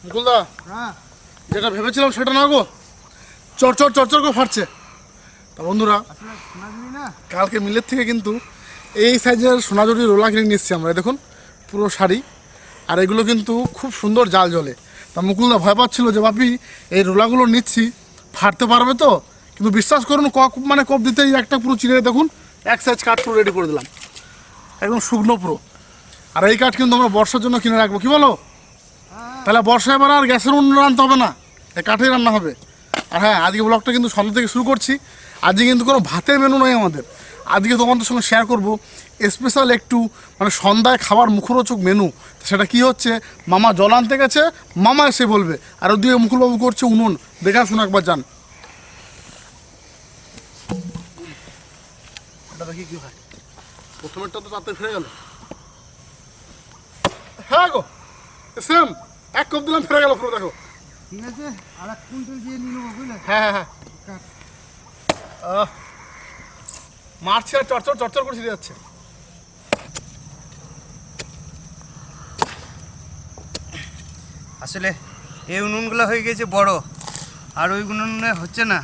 মুকুলদা, হ্যাঁ যেটা ভেবেছিলাম সেটা না গো, চরচর চরচর করে ফাটছে। তা বন্ধুরা, আসলে সোনাঝুরি না। কালকে মিলের থেকে কিন্তু এই সাইজের সোনাঝুরি রোলা কিনে নিচ্ছি আমরা। এই দেখুন পুরো শাড়ি, আর এগুলো কিন্তু খুব সুন্দর জাল জ্বলে। তা মুকুলদা ভয় পাচ্ছিল যে বাপি এই রোলাগুলো নিচ্ছি ফাটতে পারবে তো, কিন্তু বিশ্বাস করুন কপ দিতেই একটা পুরো চিড়ে দেখুন এক সাইজ কাঠ পুরো রেডি করে দিলাম, একদম শুকনো পুরো। আর এই কাঠ কিন্তু আমরা বর্ষার জন্য কিনে রাখবো, কি বলো? তাহলে বর্ষায় এবার আর গ্যাসের উনুন আনতে হবে না, এই কাঠেই রান্না হবে। আর হ্যাঁ, আজকে ব্লগটা কিন্তু সন্ধ্যা থেকে শুরু করছি। আজকে কিন্তু কোনো ভাতের মেনু নয় আমাদের, আজকে তোমাদের সঙ্গে শেয়ার করব স্পেশাল একটু মানে সন্ধ্যায় খাবার মুখরোচক মেনু। সেটা কি হচ্ছে, মামা জল আনতে গেছে, মামা এসে বলবে। আর ওদিকে মুকুলবাবু করছে উনুন, দেখা শুনে একবার যান। এটা দেখি কি হয়, প্রথমেরটা তো তাতে ফিরে গেল। হ্যাঁ গো সেম, এক কপ দিলাম ফিরে গেল পুরো, দেখো। ঠিক আছে, আর 1 কুইন্টাল দিয়ে নিয়ে নেবো বুঝলে। হ্যাঁ হ্যাঁ হ্যাঁ, মারছে আর চরচর চরচর করে ছিঁড়ে যাচ্ছে। আসলে এই উনুনগুলো হয়ে গেছে বড়, আর ওই উনুনে হচ্ছে না।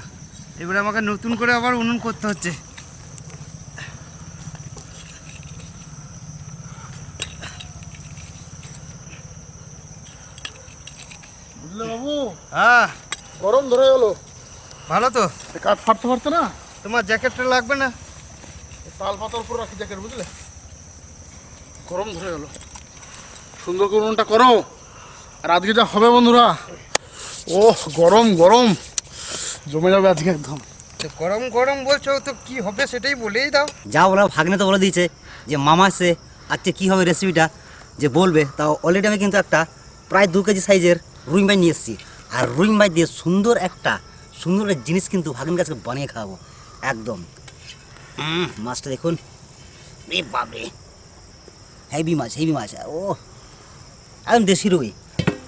এবারে আমাকে নতুন করে আবার উনুন করতে হচ্ছে। বুঝলে বাবু, হ্যাঁ গরম ধরে গেল। ভালো তো। কাঠ ফাটতে ফাটতে না, তোমার জ্যাকেটটা লাগবে না? তাল পাতার উপর রাখি জ্যাকেট, বুঝলে। গরম ধরে গেল, সুন্দর করে উনুনটা করো। আর আজকে যা হবে বন্ধুরা, ও গরম গরম জমে যাবে আজকে একদম। তো গরম গরম বলছো তো, কি হবে সেটাই বলেই দাও। যা বলা ভাগ্নে তো বলে দিয়েছে যে মামা এসে আজকে কী হবে রেসিপিটা যে বলবে। তাও অলরেডি আমি কিন্তু একটা প্রায় 2 কেজি সাইজের রুই মাছ নিয়ে এসেছি। আর রুই মাছ দিয়ে সুন্দর একটা জিনিস কিন্তু ভাগ্নের কাছে বানিয়ে খাওয়াবো একদম। মাছটা দেখুন, এ বাপরে, হেভি মাছ ও একদম দেশি রুই।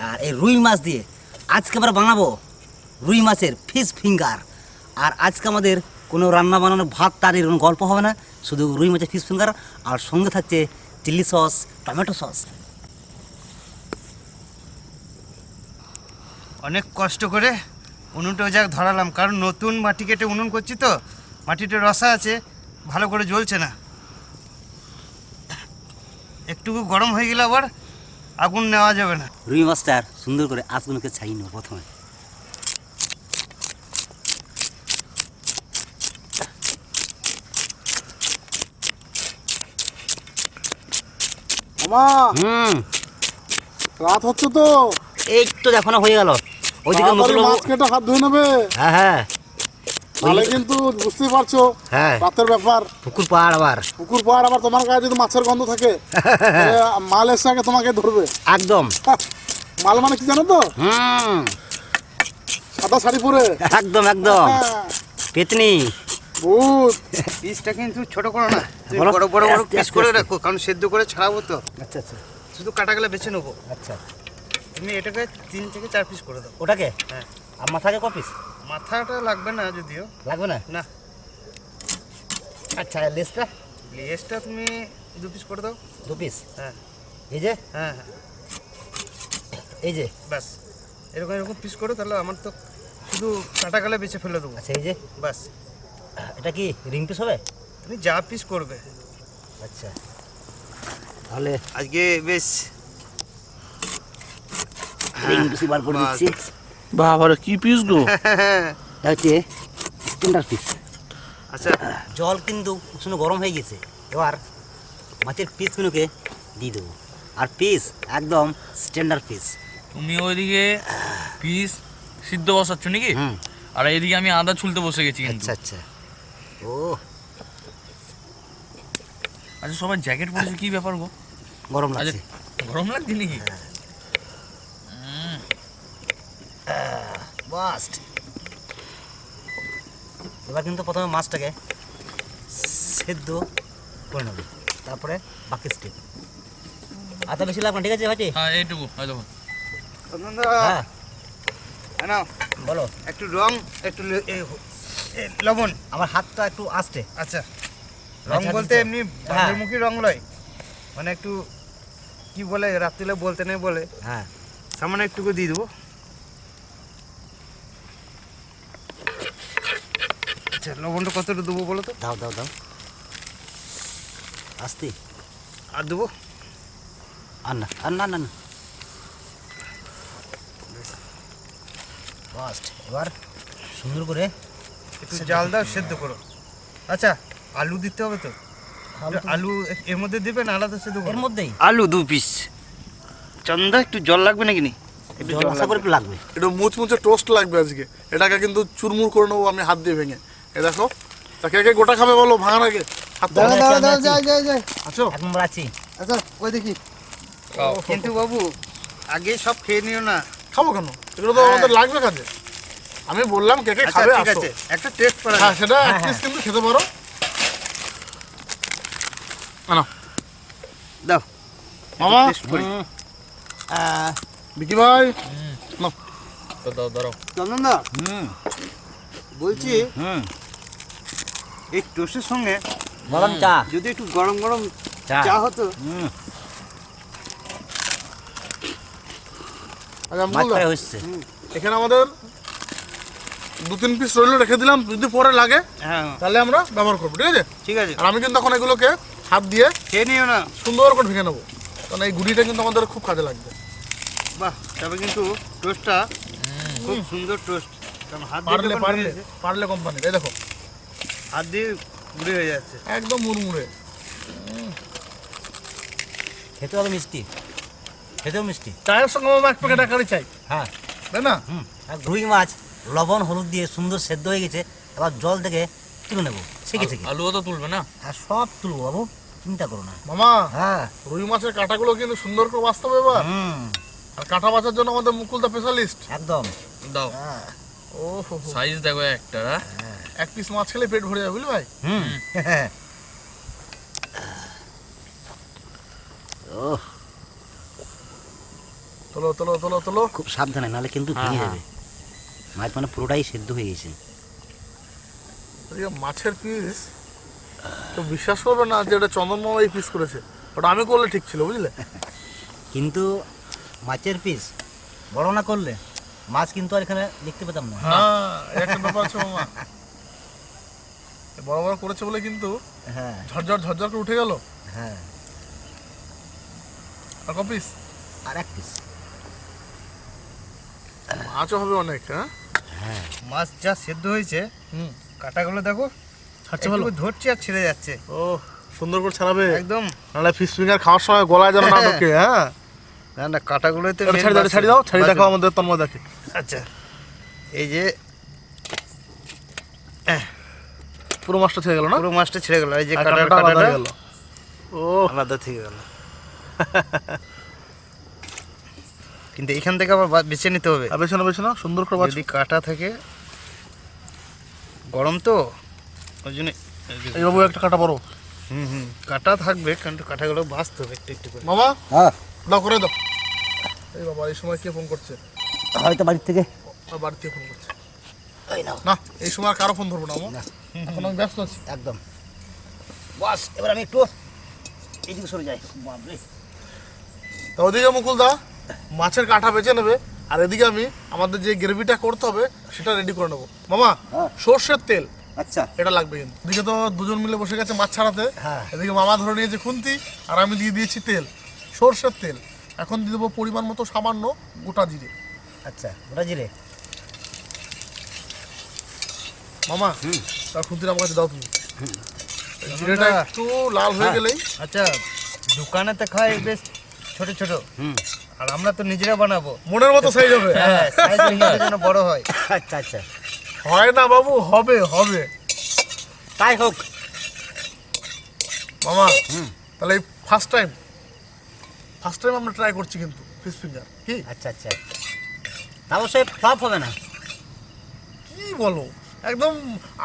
আর এই রুই মাছ দিয়ে আজকে আমরা বানাবো রুই মাছের ফিশ ফিঙ্গার। আর আজকে আমাদের কোনো রান্না বানানো ভাত তার এরকম গল্প হবে না, শুধু রুই মাছের ফিশ ফিঙ্গার, আর সঙ্গে থাকছে চিলি সস, টমেটো সস। অনেক কষ্ট করে উনুনটা ওই জায়গায় ধরালাম, কারণ নতুন মাটি কেটে উনুন করছি তো, মাটিটা রসা আছে, ভালো করে জ্বলছে না। একটু গরম হয়ে গেলে আবার আগুন নেওয়া যাবে না। রুই মাছটার সুন্দর করে আঁচগুলোকে ছাড়িয়ে নেবো প্রথমে। মামা, রাত হচ্ছে তো, এই তো দেখো না হয়ে গেল। ওইদিকে তাড়াতাড়ি মাছ কেটে হাত ধুয়ে নেবে, হ্যাঁ হ্যাঁ, তাহলে কিন্তু বুঝতেই পারছো হ্যাঁ রাতের ব্যাপার। পুকুর পাড় আবার পুকুর পাড়, আবার তোমার গায়ে যদি মাছের গন্ধ থাকে তাহলে মাল এসে আগে তোমাকে ধরবে একদম। মাল মানে কি জানো তো, সাদা শাড়ি পরে, একদম একদম হ্যাঁ, পেতনি। ভূত। পিসটা কিন্তু ছোট করো না, তুমি বলো। বড় বড় বড় আস্তে, পিস আস্তে, করে আস্তে। রাখো, কারণ সেদ্ধ করে ছাড়াবো তো। আচ্ছা আচ্ছা শুধু কাটাগুলো বেছে নেবো। আচ্ছা, তুমি এটাকে 3 থেকে 4 পিস করে দাও। ওটাকে হ্যাঁ, আর মাথাকে কপিস মাথাটা লাগবে না যদিও। লাগবে না? না, আচ্ছা, লেসটা লেজটা তুমি 2 পিস করে দাও। 2 পিস। হ্যাঁ এই যে হ্যাঁ হ্যাঁ, এই যে ব্যাস এরকম এরকম পিস করো, তাহলে আমার তো শুধু কাটাগুলো বেছে ফেলে দেবো। আচ্ছা, এই যে ব্যাস, এটা কি রিং পিস হবে? তুমি যা পিস করবে। আচ্ছা, তাহলে আজকে বেশ রিং পিস বার করে বাস। দিচ্ছি। বাবারে কি পিস গো! এটা হচ্ছে স্ট্যান্ডার্ড পিস। আচ্ছা, জল কিন্তু শুনে গরম হয়ে গেছে, এবার মাছের পিসগুলোকে দিয়ে দেবো। আর পিস একদম স্ট্যান্ডার্ড পিস। তুমি ওইদিকে পিস সিদ্ধ বসাচ্ছ নাকি? হুম, আর এইদিকে আমি আদা ছুলতে বসে গেছি কিন্তু। আচ্ছা আচ্ছা। ও আচ্ছা, সবাই জ্যাকেট পরেছে, কি ব্যাপার গো? গরম আচ্ছা, লাগছে। গরম লাগছে নাকি? বাস্ট। এবার কিন্তু প্রথমে মাছটাকে সেদ্ধ করে নেবে, তারপরে বাকি স্টেপ। আদা বেশি লাগবে না, ঠিক আছে ভাইটি? হ্যাঁ, এইটুকু হয় দেখো। হ্যাঁ, নাও বলো। একটু রং, একটু লবণ। আমার হাতটা একটু আস্তে। আচ্ছা, রং আচ্ছা, বলতে আচ্ছা। এমনি হ্যাঁ। মুখী রং নয়, মানে একটু কি বলে রাত্রিলে বলতে নেই বলে হ্যাঁ, সামান্য একটুকু দিয়ে দেবো। আচ্ছা, লবণটা কতটা দেবো বলো তো? দাও দাও দাও আস্তে। আর দেবো? আর না আর না না না ফার্স্ট এবার সুন্দর করে একটু জাল দাও, সেদ্ধ করো। আচ্ছা, আলু দিতে হবে তো? আলু এর মধ্যে দেবে না আলাদা সেদ্ধ এর করো? মধ্যেই আলু 2 পিস। চন্দা, একটু জল লাগবে নাকি? একটু জল জল আশা করে লাগবে। একটু লাগবে। একটু মুচমুচে টোস্ট লাগবে আজকে, এটাকে কিন্তু চুরমুর করে নেবো আমি হাত দিয়ে ভেঙে। এ দেখো, তা কে কে গোটা খাবে বলো ভাঙার আগে? হাত তো দাঁড়া, দাঁড়া, দাঁড়া, যাই আছো? এক নম্বর আছি। আচ্ছা ওই দেখি। কিন্তু বাবু, আগে সব খেয়ে নিও না। খাবো কেন, এগুলো তো হ্যাঁ। আমাদের লাগবে কাজে। আমি বললাম কে কে আচ্ছা খাবে ঠিক আসো। আছে, একটা টেস্ট করা হ্যাঁ যাক। সেটা এক পিস কিন্তু খেতে পারো। আনো দাও মামা, টেস্ট করি। বিকি ভাই নাও। তো দাও দাঁড়াও। চন্দনদা, বলছি এই টোস্টের সঙ্গে গরম চা। যদি একটু গরম গরম চা। চা হতো। আচ্ছা মাছ মুকুল দা, ফ্রাই হচ্ছে। এখানে আমাদের 2-3 পিস রইলো, রেখে দিলাম, যদি পরে লাগে হ্যাঁ তাহলে আমরা ব্যবহার করবো, ঠিক আছে? ঠিক আছে, আর আমি কিন্তু এখন এগুলোকে হাত দিয়ে খেয়ে নিও না। সুন্দর করে ভেঙে নেবো, কারণ এই গুড়িটা কিন্তু আমাদের খুব কাজে লাগবে। বাহ, তবে কিন্তু টোস্টটা খুব সুন্দর টোস্ট। কারণ হাত দিয়ে পারলে যখন পারলে ভেঙেছে, পারলে কোম্পানির, এই দেখো হাত দিয়ে গুঁড়ি হয়ে যাচ্ছে। একদম মুড়মুড়ে। খেতে হবে মিষ্টি, খেতেও মিষ্টি। চায়ের সঙ্গে আমার এক প্যাকেট আকারি চাই, হ্যাঁ তাই না? আর রুই মাছ লবণ হলুদ দিয়ে সুন্দর সেদ্ধ হয়ে গেছে। এবার জল থেকে তুলে নেবো ছেঁকে ছেঁকে। আলুও তো তুলবে না? আর সব তুলবো বাবু, চিন্তা করো না। মামা, হ্যাঁ রুই মাছের কাঁটাগুলো কিন্তু সুন্দর করে বাঁচতে হবে এবার। আর কাঁটা বাঁচার জন্য আমাদের মুকুলদা স্পেশালিস্ট। একদম। দাও, হ্যাঁ ও হো হো। সাইজ দেখো একটা। এক পিস মাছ খেলে পেট ভরে যাবে, বুঝলি ভাই? ওহ, তোলো তোলো তোলো তোলো। খুব সাবধানে, নাহলে কিন্তু ভেঙে যাবে। মাছ মানে পুরোটাই সেদ্ধ হয়ে গেছে। এদিকে মাছের পিস তো বিশ্বাস করবে না যে এটা চন্দন মামা এই পিস করেছে, ওটা আমি করলে ঠিক ছিল, বুঝলে? কিন্তু মাছের পিস বড় না করলে মাছ কিন্তু আর এখানে দেখতে পেতাম না। হ্যাঁ, এই একটা ব্যাপার আছে মামা। এ বড় বড় করেছে বলে কিন্তু হ্যাঁ ঝরঝর ঝরঝর করে উঠে গেল। হ্যাঁ, আর ক পিস আর এক পিস। মাছও হবে অনেক। হ্যাঁ, হ্যাঁ মাছ যা সেদ্ধ হয়েছে, হুম, কাঁটাগুলো দেখো, ছাড়ছে ভালো। একটু ধরছে আর ছেড়ে যাচ্ছে ও সুন্দর করে ছাড়াবে, একদম। নাহলে ফিশ ফিঙ্গার খাওয়ার সময় গলায় যেন না ঢোকে। হ্যাঁ, না না, কাঁটাগুলোতে এটা main ছাড়ি দাও, বাসে। ছাড়ি দাও, ছাড়ি বাসে। দেখাও আমাদের তন্ময় দেখে। আচ্ছা, এই যে পুরো মাছটা ছেড়ে গেল না? পুরো মাছটা ছেড়ে গেল, এই যে আর কাঁটার কাঁটাটা আলাদা কাঁটাটা হয়ে গেল। ও আলাদা থেকে গেল। কিন্তু এখান থেকে আবার বেছে নিতে হবে, আর বেছে না, বেছে না, সুন্দর করে বাছ। যদি কাঁটা থাকে। গরম তো, ওই জন্য এই বাবু একটা কাটা বড়। কাঁটা থাকবে, কিন্তু কাঁটাগুলো বাঁচতে হবে একটু একটু করে। মামা হ্যাঁ, দাও, করে দাও। এই বাবা, এই সময় কে ফোন করছে? হয়তো বাড়ির থেকে। আর বাড়ি থেকে ফোন করছে। এই নাও। না, এই সময় আর কারো ফোন ধরবো না, মামা। এখন আমি ব্যস্ত আছি। একদম বাস, এবার আমি একটু এইদিকে সরে যাই। বাপরে, তা ওদিকে মুকুলদা মাছের কাঁটা বেছে নেবে, আর এদিকে আমি আমাদের যে গ্রেভিটা করতে হবে সেটা রেডি করে নেবো। মামা, হ্যাঁ। সর্ষের তেল আচ্ছা এটা লাগবে কিন্তু। এদিকে তো দুজন মিলে বসে গেছে মাছ ছাড়াতে, হ্যাঁ। এদিকে মামা ধরে নিয়েছে খুন্তি, আর আমি দিয়ে দিয়েছি তেল, সর্ষের তেল। এখন দিয়ে দেবো পরিমাণ মতো সামান্য গোটা জিরে। আচ্ছা, ওটা জিরে। মামা, তার খুন্তির আমার কাছে দাও তুমি। এই জিরেটা একটু লাল হয়ে হ্যাঁ। গেলেই। আচ্ছা, দোকানেতে খাই বেশ ছোট ছোট, হুম, আর আমরা তো নিজেরা বানাবো। মনের মতো সাইজ হবে। হ্যাঁ, সাইজ যেন বড় হয়। আচ্ছা আচ্ছা, হয় না বাবু, হবে হবে। তাই হোক। মামা, তাহলে এই ফার্স্ট টাইম আমরা ট্রাই করছি কিন্তু ফিশ ফিঙ্গার। কি আচ্ছা আচ্ছা, তা অবশ্যই ফ্লপ হবে না। কি বলো, একদম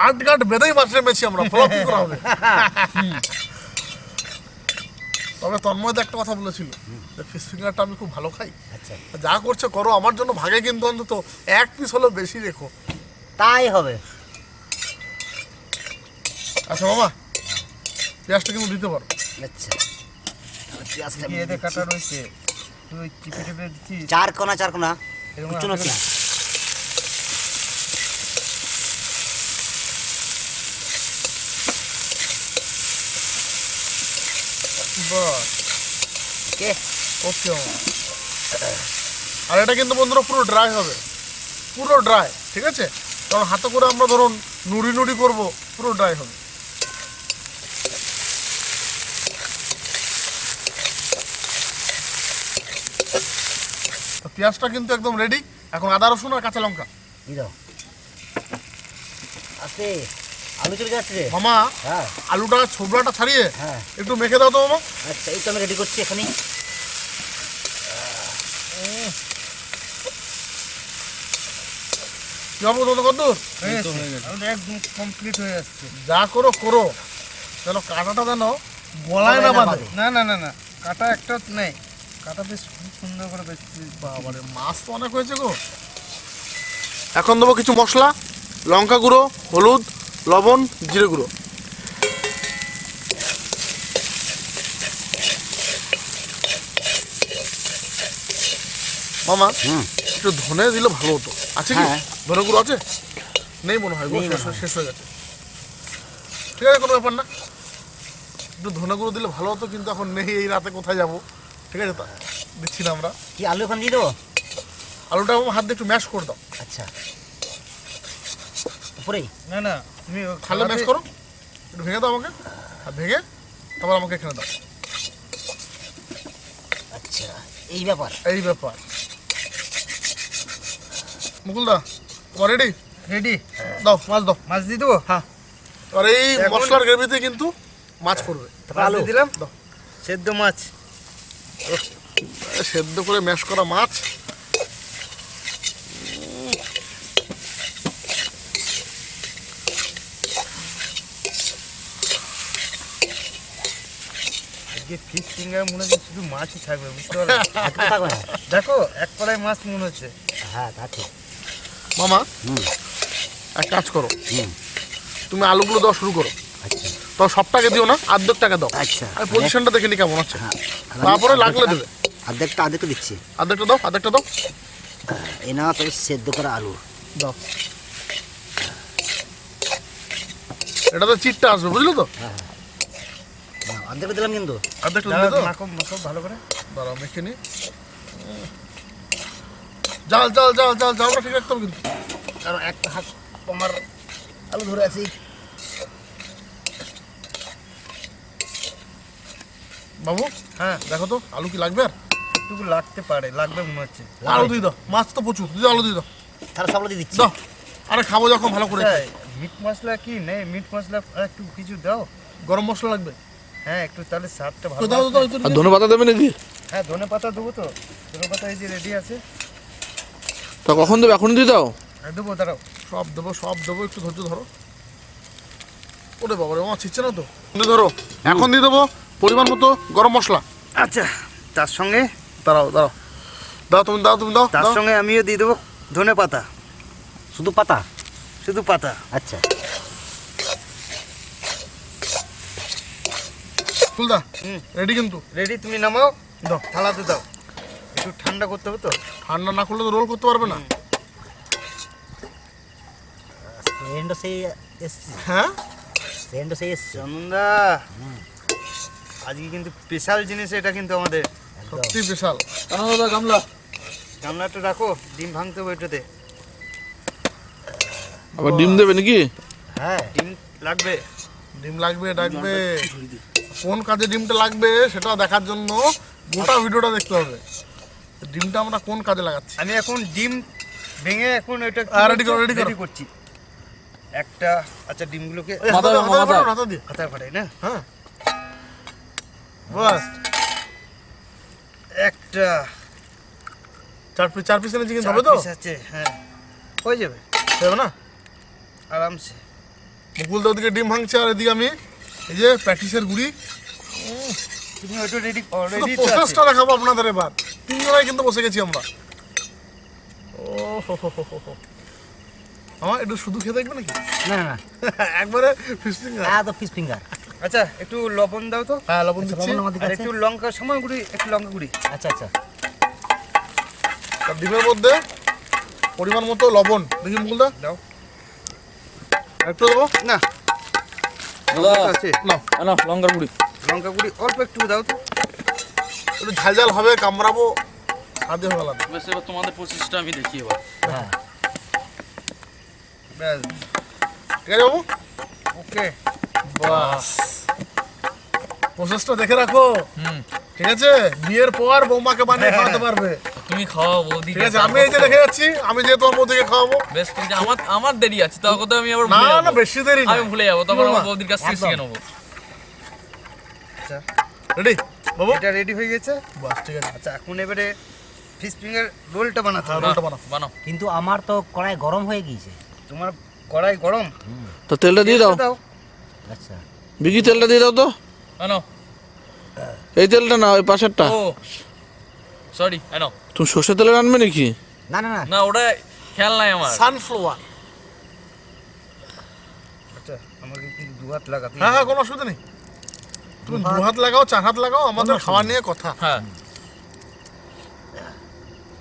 আটঘাট বেঁধেই মাছ নেমেছি আমরা, ফ্লপিং করা হবে। তবে তন্ময়দা একটা কথা বলেছিল যে ফিশ ফিঙ্গারটা আমি খুব ভালো খাই। আচ্ছা, যা করছে করো, আমার জন্য ভাগে কিন্তু অন্তত এক পিস হলেও বেশি রেখো। তাই হবে। আচ্ছা মামা, পেঁয়াজটা কিন্তু দিতে পারো। আচ্ছা, পেঁয়াজটা কি এতে কাটা রয়েছে? তুই চিপে টিপে দিচ্ছিস চার কোনা এরকম কুচনো রাখতে পেঁয়াজ। বস ওকে ওকে। আর এটা কিন্তু বন্ধুরা পুরো ড্রাই হবে, পুরো ড্রাই, ঠিক আছে? কারণ হাতে করে আমরা ধরুন নুড়ি নুড়ি করবো, পুরো ড্রাই হবে। তো পেঁয়াজটা কিন্তু একদম রেডি। এখন আদা রসুন আর কাঁচা লঙ্কা দিয়ে দাও। আস্তে, আলু চলে যাচ্ছে রে। মামা, হ্যাঁ আলুটা ছোবড়াটা ছাড়িয়ে হ্যাঁ একটু মেখে দাও তো মামা। আচ্ছা, এই তো আমি রেডি করছি এখানে। কি হবে তোদের কদ্দূর? আমাদের একদম কমপ্লিট হয়ে যাচ্ছে। যা করো করো, যেন কাঁটাটা যেন গলায় না বাঁধে। না না না না, কাটা একটা নেই, কাটা বেশ খুব সুন্দর করে বেশ বাবারে, মাছ তো অনেক হয়েছে গো। এখন দেবো কিছু মশলা, লঙ্কা গুঁড়ো, হলুদ, লবণ, জিরে গুঁড়ো। মামা, হুম একটু ধনে দিলে ভালো হতো। আছে কি? হ্যাঁ। ধনে গুঁড়ো আছে? নেই মনে হয় গো, নেই মনে হয়। শেষ হয়ে গেছে। ঠিক আছে, কোনো ব্যাপার না। একটু ধনে গুঁড়ো দিলে ভালো হতো, কিন্তু এখন নেই। এই রাতে কোথায় যাবো? ঠিক আছে, তা দিচ্ছি না আমরা। কি আলু এখন দিয়ে দেবো? আলুটা আমার হাত দিয়ে একটু ম্যাশ করে দাও। আচ্ছা, উপরেই না না, তুমি খালে ম্যাশ করো, একটু ভেঙে দাও আমাকে। আর ভেঙে তারপর আমাকে এখানে দাও। আচ্ছা, এই ব্যাপার। এই ব্যাপার। মুকুলদা, তোমার রেডি? রেডি। দাও, মাছ দাও। মাছ দিয়ে দেবো। হ্যাঁ, আর এই এখন- মশলার গ্রেভিতে কিন্তু মাছ পড়বে। তারপর মাছ আলু দিয়ে দিলাম, দাও। সেদ্ধ মাছ। সেদ্ধ করে ম্যাশ করা মাছ। আজকে ফিশ ফিঙ্গার মনে হচ্ছে শুধু মাছই থাকবে, বুঝতে পারলে? একটু থাকবে না। দেখো এক কড়াই মাছ মনে হচ্ছে। হ্যাঁ তা ঠিক। মামা, হুম এক কাজ করো, হুম তুমি আলুগুলো দেওয়া শুরু করো। আচ্ছা তো সবটাকে দিও না, অর্ধেক টাকা দাও। আচ্ছা। আর পজিশনটা দেখে নি কেমন আছে। হ্যাঁ, তারপরে লাগলে দেবে। অর্ধেকটা দিচ্ছি। অর্ধেকটা দাও, অর্ধেকটা দাও। এই না তো সেদ্ধ করা আলু। দাও। এটাতে চিটটা আসবে, বুঝলো তো? হ্যাঁ, অর্ধেকটা দিলাম কিন্তু। অর্ধেকটা দাঁড়াও, দিলে তো? মাখো মাখো ভালো করে। দাঁড়াও, মেখে নি। জাল জাল জাল জাল, জালটা ঠিক রাখতে হবে কিন্তু। কারণ একটা হাত তোমার আলু ধরে আছি। বাবু, হ্যাঁ, দেখো তো আলু কি লাগবে? আর একটু লাগতে পারে, লাগবে মনে হচ্ছে। আলু দিয়ে দাও, মাছ তো প্রচুর, দিয়ে দাও, আলু দিয়ে দাও। তাহলে সব আলু দিয়ে দিচ্ছি। দাও, আরে খাবো যখন ভালো করে। আচ্ছা, মিট মশলা কি নেই? মিট মশলা আর একটু কিছু দাও। গরম মশলা লাগবে? হ্যাঁ, একটু তাহলে স্বাদটা তো ভালো দাও আসবে। দাও, আর ধনে পাতা দেবে নাকি? হ্যাঁ, ধনে পাতা দেবো তো। ধনে পাতা এই যে রেডি আছে। তা কখন দেবে? এখন দিয়ে দাও। হ্যাঁ, দেবো, দাঁড়াও। সব দেবো, সব দেবো, একটু ধৈর্য ধরো। ওরে বাবা রে, আমার ছিচ্ছে না তো। ধরো, এখন দিয়ে দেবো পরিমাণ মতো গরম মশলা। আচ্ছা, তার সঙ্গে দাঁড়াও দাঁড়াও, দাও তুমি, দাও তুমি, দাও তার দাও। সঙ্গে আমিও দিয়ে দেবো ধনে পাতা, শুধু পাতা? শুধু পাতা। আচ্ছা, ফুলদা, হুম। রেডি কিন্তু। রেডি, তুমি নামাও, দাও। থালাতে দাও। একটু ঠান্ডা করতে হবে তো। ঠান্ডা না করলে তো রোল করতে পারবে না। সেন্ডও সেই এসছি। হ্যাঁ, সেন্ডও সেই এসছে। চন্দা, আজকে কিন্তু স্পেশাল জিনিস এটা কিন্তু আমাদের। সত্যি বিশাল। দাদা গামলা। গামলাটা রাখো, ডিম ভাঙতে হবে এটাতে। আবার ডিম দেবে নাকি? হ্যাঁ, ডিম লাগবে। ডিম লাগবে, ডাকবে। কোন কাজে ডিমটা লাগবে সেটা দেখার জন্য গোটা ভিডিওটা দেখতে হবে। ডিমটা আমরা কোন কাজে লাগাচ্ছি। আমি এখন ডিম ভেঙে এখন এটা ready করো, ready করো। রেডি করছি। একটা, আচ্ছা ডিমগুলোকে এই হাতা দিয়ে, হাতা দিয়ে ফাটাও, হাতা দিয়ে। হাতায় ফাটাই না। হ্যাঁ, বাস। একটা চার পিস এনেছি কিন্তু, চার হবে তো? piece আছে, হ্যাঁ হয়ে যাবে হবে না? আরামসে। মুকুল দা ওদিকে ডিম ভাঙছে, আর এদিকে আমি এই যে প্র্যাকটিসের গুড়ি। তুমি ওটা রেডি শুধু অলরেডি প্রসেসটা দেখাবো আপনাদের এবার। তিনজনাই কিন্তু বসে গেছি আমরা। ও হো হো হো হো। আমার একটু শুধু খেয়ে দেখবে নাকি? না না না, একবারে ফিস্টিং। হ্যাঁ তো ফিশ ফিঙ্গার। আচ্ছা, একটু লবণ দাও তো। হ্যাঁ, লবণ আচ্ছা, দিচ্ছি। লবণ আমাদের আর কাছে। একটু লঙ্কা, সময় গুঁড়ি, একটু লঙ্কা গুঁড়ি। আচ্ছা আচ্ছা, আর ডিমের মধ্যে পরিমাণ মতো লবণ দেখি মুকুলদা দাও। একটু দেবো না দাদা আছে না না লঙ্কার গুঁড়ি লঙ্কা গুঁড়ি অল্প একটু দাও তো। একটু ঝাল ঝাল হবে, কামড়াবো, স্বাদে হবে আলাদা। বেশ এবার তোমাদের প্রসেসটা আমি দেখি এবার। হ্যাঁ ব্যাস ঠিক আছে বাবু, ওকে। বাস প্রসেসটা দেখে রাখো, হুম, ঠিক আছে? বিয়ের পর বৌমাকে বানিয়ে খাওয়াতে পারবে, তুমি খাওয়াও বৌদি। ঠিক আছে? আমি এই যে রেখে যাচ্ছি, আমি যে তোমার বৌদিকে খাওয়াবো। বেশ, কিন্তু আমার আমার দেরি আছে, তখন তো আমি আবার না ভুলে না যাবো। বেশি দেরি না, আমি ভুলে যাবো, তখন বৌমা, আমার বৌদির কাছ থেকে শিখে নেবো। আচ্ছা রেডি বাবু? এটা রেডি হয়ে গেছে। বাস ঠিক আছে, আচ্ছা এখন এবারে ফিশ ফিঙ্গার রোলটা বানাতে হ্যাঁ হবে। রোলটা বানাও। বানাও। কিন্তু আমার তো কড়াই গরম হয়ে গিয়েছে। তোমার কড়াই গরম, তো তেলটা দিয়ে দাও দাও। আচ্ছা বিকি তেলটা দিয়ে দাও তো। বানাও। এই তেলটা না, ওই পাশেরটা। ও সরি, বানাও। তুমি সর্ষে তেলে রানবে নাকি? না না না না, ওটা খেয়াল নাই আমার। সানফ্লাওয়ার। আচ্ছা আমাকে কিন্তু দু হাত লাগাতে হ্যাঁ হ্যাঁ কোনো অসুবিধা নেই, তুমি দু হাত লাগাও, চার হাত লাগাও, আমাদের খাওয়া নিয়ে কথা। হ্যাঁ,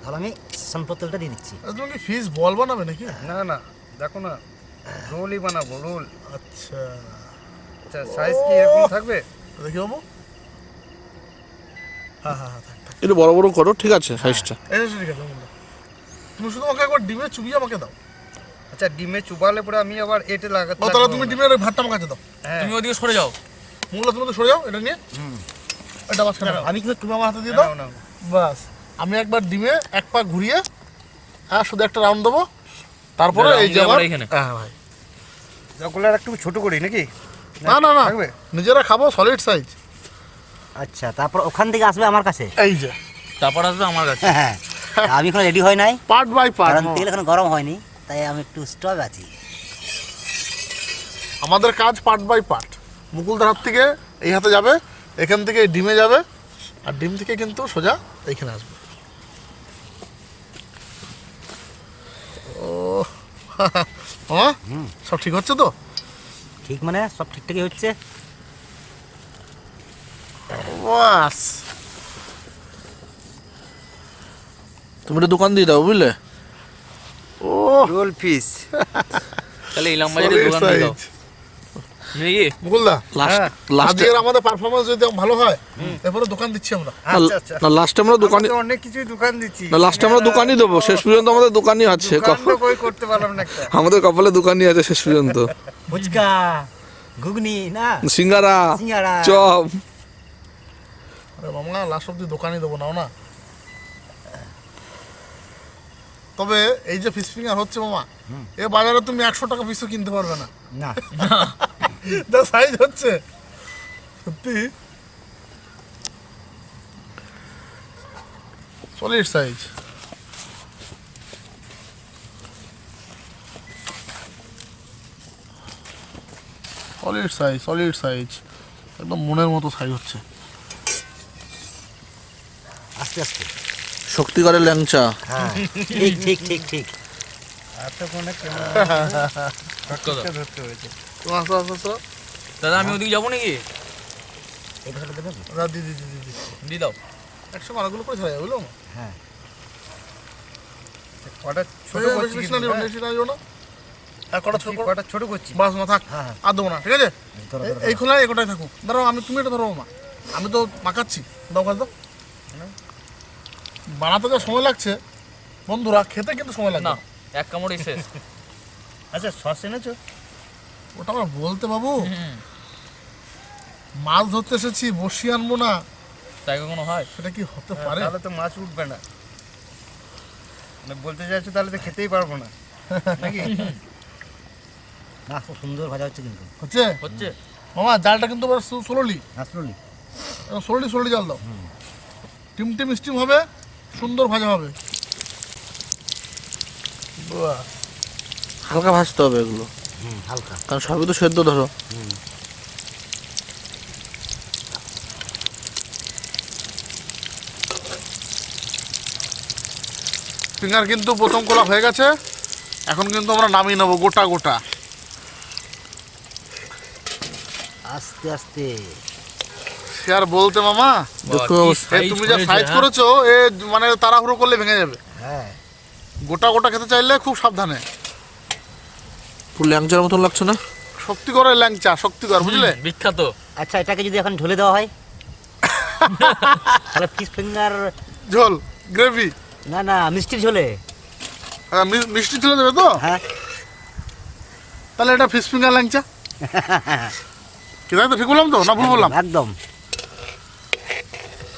তাহলে আমি সানফ্লাওয়ার তেলটা দিয়ে দিচ্ছি। আচ্ছা, তুমি কি ফিশ বল বানাবে নাকি? না না দেখো না, রোলই বানাবো রোল। আচ্ছা আচ্ছা সাইজ কি এরকম থাকবে? দেখি বাবু, হ্যাঁ হ্যাঁ হ্যাঁ থাক থাক। একটু বড় বড় করো, ঠিক আছে সাইজটা। এই যে ঠিক আছে বন্ধু। তুমি শুধু আমাকে একবার ডিমে চুবিয়ে আমাকে দাও। আচ্ছা ডিমে চুবালে পরে আমি আবার এটে লাগাতে ও তাহলে লাগবো তুমি না। ডিমের ওই ভাতটা আমার কাছে দাও। হ্যাঁ তুমি ওদিকে সরে যাও। মুগলা তুমি তো সরে যাও, এটা নিয়ে এটা মাঝখানে রাখো। আমি কিন্তু তুমি আমার হাতে দিয়ে দাও, নাও, নাও। বাস। আমি একবার ডিমে এক পা ঘুরিয়ে, হ্যাঁ শুধু একটা রাউন্ড দেবো, তারপরে round এই যে দিয়ে আমার আবার এইখানে? হ্যাঁ ভাই। ওগুলো আর একটু ছোট করি নাকি? না না না থাকবে? নিজেরা খাবো সলিড সাইজ। আচ্ছা তারপর ওখান থেকে আসবে আমার কাছে। এই যে তারপর আসবে আমার কাছে। হ্যাঁ তা আমি এখন রেডি হয় নাই, পার্ট বাই পার্ট। কারণ তেল এখন গরম হয়নি, তাই আমি একটু স্টপ আছি। আমাদের কাজ পার্ট বাই পার্ট। মুকুলদার হাত থেকে এই হাতে যাবে, এখান থেকে এই ডিমে যাবে, আর ডিম থেকে কিন্তু সোজা এইখানে আসবে। ও হ্যাঁ সব ঠিক হচ্ছে তো? ঠিক মানে সব ঠিকঠাকই হচ্ছে। বাস তুমি একটা দোকান দিয়ে দাও, বুঝলে? ও রোল ফিশ। তাহলে ইলাম বাজারে দোকান দিয়ে দাও। নাকি? মুকুলদা লাস্ট হ্যাঁ, লাস্টে আজকের আমাদের পারফরমেন্স যদি ভালো হয়, এরপরে দোকান দিচ্ছি আমরা। আচ্ছা আচ্ছা না লাস্টে আমরা দোকানে, আমি তো অনেক কিছুই দোকান দিচ্ছি। না লাস্টে আমরা দোকানই দেবো, শেষ পর্যন্ত আমাদের দোকানই আছে। দোকান তো কই করতে পারলাম না একটা। আমাদের কপালে দোকানই আছে শেষ পর্যন্ত। ফুচকা, ঘুগনি না, সিঙ্গারা, সিঙ্গারা। চপ। আরে মামা লাস্ট অব্দি দোকানই দেবো নাও না। তবে এই যে ফিশ ফিঙ্গার হচ্ছে মামা, এ বাজারে তুমি 100 টাকা পিসও কিনতে পারবে না, না যা সাইজ হচ্ছে সত্যি solid size. Solid size, solid size, একদম মনের মতো সাইজ হচ্ছে। আস্তে আস্তে। শক্তিগড়ের ল্যাংচা। হ্যাঁ ঠিক ঠিক ঠিক ঠিক। এতক্ষণে কেমন কথা। ধরতে হয়েছে। তো আসো আসো আসো, দাদা আমি ওদিকে যাবো নাকি? এটা হলো দেবে? দি দি দি দি দি। দিয়ে দাও। একসঙ্গে অনেকগুলো করে ছাড়া বুঝলো? হ্যাঁ কটা ছোট করছি বেশি কিন্তু, না হ্যাঁ? বেশি না দিও না। আর কটা ছোট কটা ছোট করছি। বাস না থাক, হ্যাঁ, হ্যাঁ। আর দেবো না, ঠিক আছে? ধরো, ধরো, এই খোলায় এই কোটায় থাকুক। ধরো আমি, তুমি এটা ধরো মা, আমি তো মাখাচ্ছি, দাও কাজ দাও। বানাতে যা সময় লাগছে বন্ধুরা, খেতে কিন্তু সময় লাগবে না, না। এক কামড়ই শেষ। আচ্ছা সস এনেছো? ওটা আমার বলতে বাবু, হুম, মাছ ধরতে এসেছি, বসি আনবো না, তাই কখনো হয়? সেটা কি হতে পারে? তাহলে তো মাছ উঠবে না। মানে বলতে চাইছো তাহলে তো খেতেই পারবো না নাকি? না খুব সুন্দর ভাজা হচ্ছে কিন্তু। হচ্ছে হচ্ছে। মামা জালটা কিন্তু এবার সোললি আসলে সোললি সোললি জাল দাও, টিম টিম স্টিম হবে, সুন্দর ভাজা হবে। বাহ, হালকা ভাজতে হবে এগুলো, হালকা। কারণ সবই তো সেদ্ধ ধরো। ফিঙ্গার কিন্তু প্রথম কোলা হয়ে গেছে, এখন কিন্তু আমরা নামিয়ে নেবো গোটা গোটা। আস্তে আস্তে। সে আর বলতে মামা, দেখো তুমি যা সাইজ করেছো এ মানে তাড়াহুড়ো করলে ভেঙে যাবে। হ্যাঁ গোটা গোটা খেতে চাইলে খুব সাবধানে। পুরো ল্যাংচার মতন লাগছে না? শক্তি করে ল্যাংচা, শক্তি কর, বুঝলে? বিখ্যাত। আচ্ছা এটাকে যদি এখন ঢলে দেওয়া হয় তাহলে ফিশ ফিঙ্গার, ঝোল, গ্রেভি, না না মিষ্টির ঝোলে। মিষ্টি ছিল দেবে তো? হ্যাঁ তাহলে এটা ফিশ ফিঙ্গার ল্যাংচা। কি তাই তো, ঠিক বললাম তো না ভুল বললাম? একদম।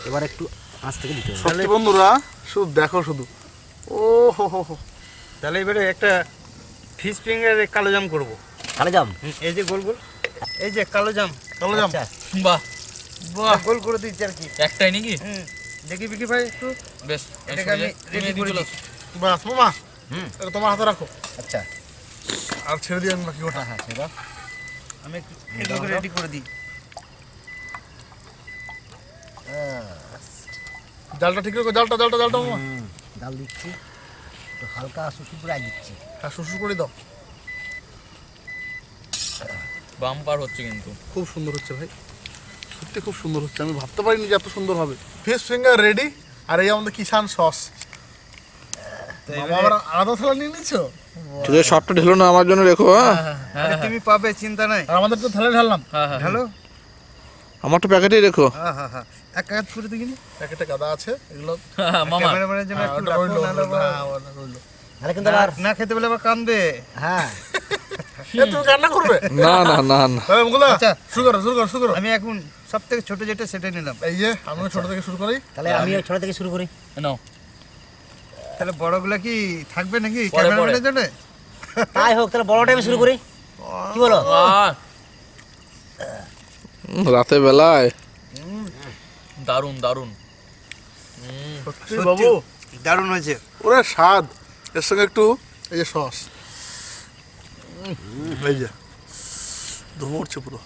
এবার একটু আঁচ থেকে দিতে হবে। সত্যি বন্ধুরা, শুধু দেখো শুধু, ও হো হো হো। তাহলে এবারে একটা ফিশ ফিঙ্গারে কালো জাম করবো। তাহলে যাম। এই যে গোল গোল, এই যে কালো জাম, চলো যাম। আচ্ছা, বাহ, বাহ গোল করে দিচ্ছি আর কি। একটাই নাকি? দেখি বিকি ভাই একটু বেশ, এটাকে আমি রেডি করে দিচ্ছি। বাস মামা, এটা তোমার হাতে রাখো আচ্ছা আর ছেড়ে দিয়ে আমি বাকি ওটা। হ্যাঁ সেটা আমি একটু এটাকে রেডি করে দিই। জালটা ঠিক রাখো, জালটা জালটা জালটা মামা। ডাল দিচ্ছি, একটু হালকা সুসু করে আগ দিচ্ছি। হ্যাঁ, শ্বশুর করে দাও। বাম্পার হচ্ছে কিন্তু। খুব সুন্দর হচ্ছে ভাই, সত্যি খুব সুন্দর হচ্ছে। আমি ভাবতে পারিনি যে এত সুন্দর হবে। ফিশ ফিঙ্গার রেডি, আর এই আমাদের কিষান সস। মামা আবার আলাদা থালা নিয়ে নিচ্ছো? ঠিক আছে, সবটা ঢেলো না, আমার জন্য রেখো। হ্যাঁ, আরে তুমি পাবে, চিন্তা নাই। আর আমাদের তো থালা ঢাললাম। হ্যাঁ হ্যাঁ, হ্যালো, আমারটা প্যাকেটেই রেখো। হ্যাঁ হ্যাঁ হ্যাঁ, এক কাজ করে দেখিনি। প্যাকেটে গাদা আছে এগুলো। হ্যাঁ, মামা ক্যামেরাম্যানের জন্য হ্যাঁ, একটু ওটা রাখো, রইলো, নাহলে আবার- হ্যাঁ, ওটা রইলো। তাহলে কিন্তু আবার না খেতে পেলে আবার কান্দবে। হ্যাঁ এ, তুমি কান্না করবে? না না না না, হ্যাঁ মুকুলা, আচ্ছা। শুরু করো শুরু করো শুরু করো। আমি এখন সব থেকে ছোট যেটা সেটা নিলাম। এই যে আমি ছোট থেকে শুরু করি। তাহলে আমি ওই ছোট থেকে শুরু করি। নাও। তাহলে বড়গুলা কি থাকবে নাকি পরে, ক্যামেরাম্যানের জন্য? তাই হোক, তাহলে বড়টা আমি শুরু করি, কি বলো? আহ, রাতে বেলায় দারুণ দারুণ। সত্যি বাবু, দারুণ হয়েছে। ওরে স্বাদ। এর সঙ্গে একটু এই যে সস, এই যে ধরছে পুরো।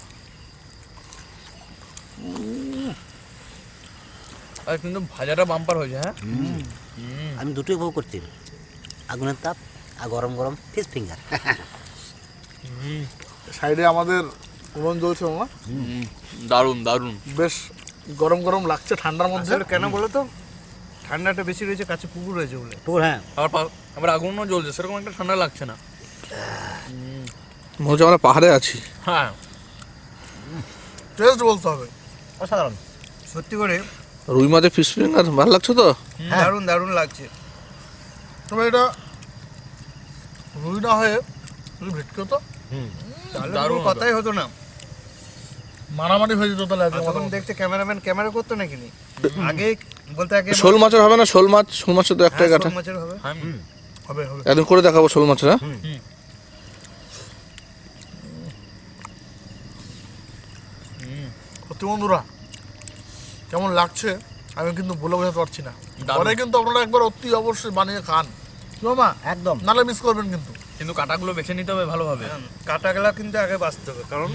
আর কিন্তু ভাজাটা বাম্পার হয়েছে। হ্যাঁ, আমি দুটোই উপভোগ করছি, আগুনের তাপ আর গরম গরম ফিশ ফিঙ্গার। সাইডে আমাদের উনুন জ্বলছে মামা, দারুণ দারুণ। বেশ গরম গরম লাগছে ঠান্ডার মধ্যে। আসলে কেন বলো তো, ঠান্ডাটা বেশি রয়েছে, কাছে পুকুর রয়েছে বলে। পুকুর, হ্যাঁ আবার আগুনও জ্বলছে, সেরকম একটা ঠান্ডা লাগছে না। মনে হচ্ছে আমরা পাহাড়ে আছি। হ্যাঁ, টেস্ট বলতে হবে। অসাধারণ। সত্যি করে রুই মাছের ফিশ ফিঙ্গার ভালো লাগছে তো? দারুণ দারুণ লাগছে। তবে এটা রুই না হয়ে যদি ভেটকি হতো, তাহলে দারুণ কোনো কথাই হতো না। মারামারি হয়ে যেত তাহলে আজকে তখন মতো। দেখতে ক্যামেরাম্যান ক্যামেরা করতো নাকি নি? আগে বলতে আগে শোল মাছের হবে না? শোল মাছের তো একটাই কাটা। মাছের হবে। হ্যাঁ, হবে হবে। একদিন করে দেখাবো শোল মাছের। হ্যাঁ, সত্যি বন্ধুরা, কেমন লাগছে আমি কিন্তু বলে বোঝাতে পারছি না। দারুণ। পরে কিন্তু আপনারা একবার অতি অবশ্যই বানিয়ে খান, কি মামা? একদম। নাহলে মিস করবেন কিন্তু। কিন্তু কাটাগুলো বেছে নিতে হবে ভালোভাবে। কাটাগুলা কিন্তু আগে বাঁচতে হবে, কারণ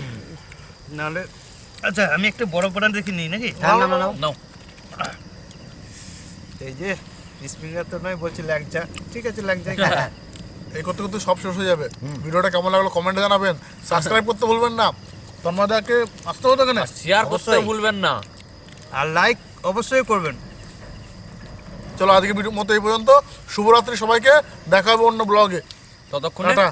নাহলে। আচ্ছা, আমি একটা বড় পাটা দেখে নিই নাকি? হ্যাঁ, না না না, নাও। এই যে স্পিঙ্গার তো নয়, বলছি ল্যাংচা। ঠিক আছে, ল্যাংচাই এই করতে করতে সব শেষ হয়ে যাবে। ভিডিওটা কেমন লাগলো কমেন্টে জানাবেন, সাবস্ক্রাইব করতে ভুলবেন না। তন্ময়দাকে আসতে হতো কেন? শেয়ার করতে অবশ্যই। ভুলবেন না। আর লাইক অবশ্যই করবেন। চলো আজকে ভিডিওর মতো এই পর্যন্ত। শুভরাত্রি সবাইকে, দেখা হবে অন্য ব্লগে। ততক্ষণে টাটা।